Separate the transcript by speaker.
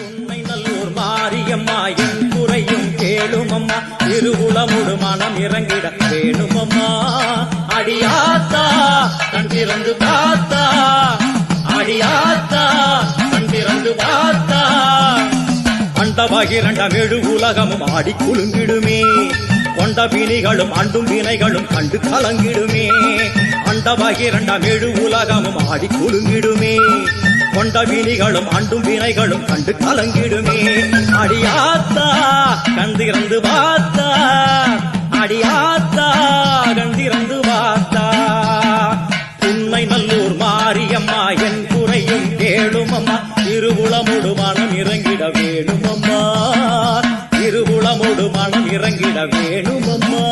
Speaker 1: உன்னை நல்லூர் மாரியம்மா என் குறையும் கேளுமம்மா திருவுளமுடு மனம் இறங்கிட வேணுமம்மா அடியாத்தா கண் திறந்து பார்த்தா அடியாத்தா கண் திறந்து பார்த்தா அண்டபகிரண்டம் எழு உலகமும் ஆடி குலுங்கிடுமே கொண்ட பிணிகளும் அண்டும் வினைகளும் கண்டு கலங்கிடுமே அண்டபகிரண்டம் எழு உலகமும் ஆடி குலுங்கிடுமே கொண்ட வினிகளும் அண்டும் வினைகளும் கண்டு கலங்கிடுமே அடியாத்தா கண்டிறந்து பார்த்தா அடியாத்தா கண்டிறந்து பார்த்தா உன்னை நல்லூர் மாரியம்மா என் குறையும் கேளுமம்மா திருவுளமுடு மனம் இறங்கிட வேணுமம்மா திருவுளமுடு மனம் இறங்கிட வேணுமம்மா